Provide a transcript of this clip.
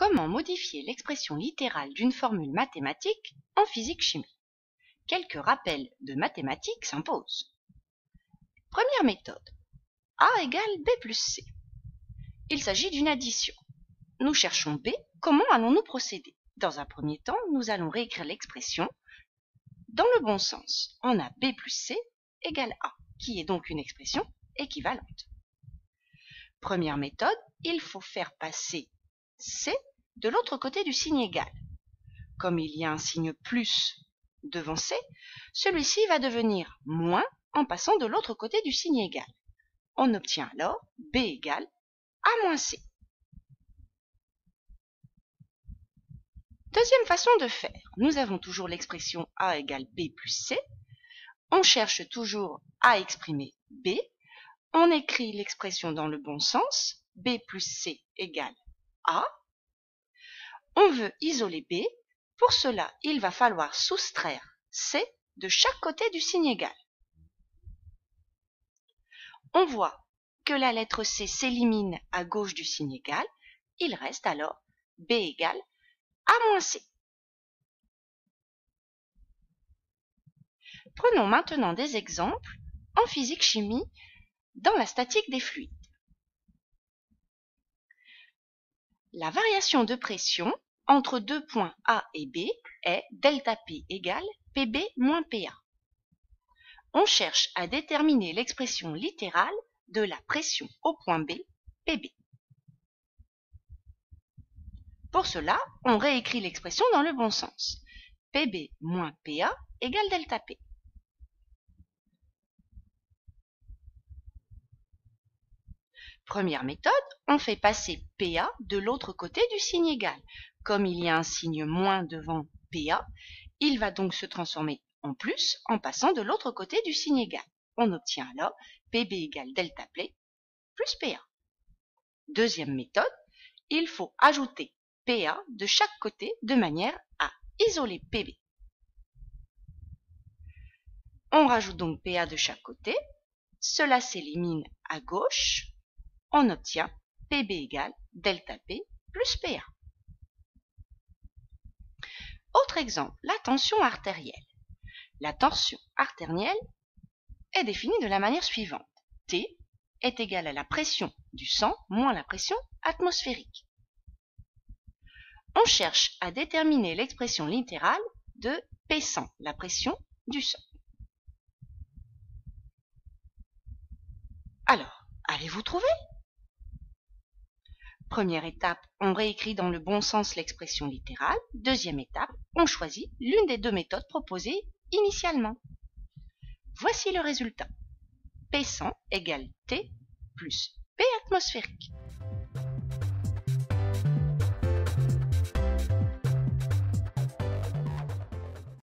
Comment modifier l'expression littérale d'une formule mathématique en physique-chimie? Quelques rappels de mathématiques s'imposent. Première méthode. A égale B plus C. Il s'agit d'une addition. Nous cherchons B, comment allons-nous procéder? Dans un premier temps, nous allons réécrire l'expression dans le bon sens. On a B plus C égale A, qui est donc une expression équivalente. Première méthode, il faut faire passer C de l'autre côté du signe égal. Comme il y a un signe plus devant C, celui-ci va devenir moins en passant de l'autre côté du signe égal. On obtient alors B égale A moins C. Deuxième façon de faire, nous avons toujours l'expression A égale B plus C. On cherche toujours à exprimer B. On écrit l'expression dans le bon sens, B plus C égale A. On veut isoler B. Pour cela, il va falloir soustraire C de chaque côté du signe égal. On voit que la lettre C s'élimine à gauche du signe égal. Il reste alors B égale A moins C. Prenons maintenant des exemples en physique-chimie dans la statique des fluides. La variation de pression entre deux points A et B est ΔP égale PB moins PA. On cherche à déterminer l'expression littérale de la pression au point B, PB. Pour cela, on réécrit l'expression dans le bon sens. PB moins PA égale ΔP. Première méthode, on fait passer PA de l'autre côté du signe égal. Comme il y a un signe moins devant PA, il va donc se transformer en plus en passant de l'autre côté du signe égal. On obtient alors PB égale ΔP plus PA. Deuxième méthode, il faut ajouter PA de chaque côté de manière à isoler PB. On rajoute donc PA de chaque côté, cela s'élimine à gauche, on obtient PB égale ΔP plus PA. Autre exemple, la tension artérielle. La tension artérielle est définie de la manière suivante. T est égal à la pression du sang moins la pression atmosphérique. On cherche à déterminer l'expression littérale de P100, la pression du sang. Alors, allez-vous trouver? Première étape, on réécrit dans le bon sens l'expression littérale. Deuxième étape, on choisit l'une des deux méthodes proposées initialement. Voici le résultat. P100 égale T plus P atmosphérique.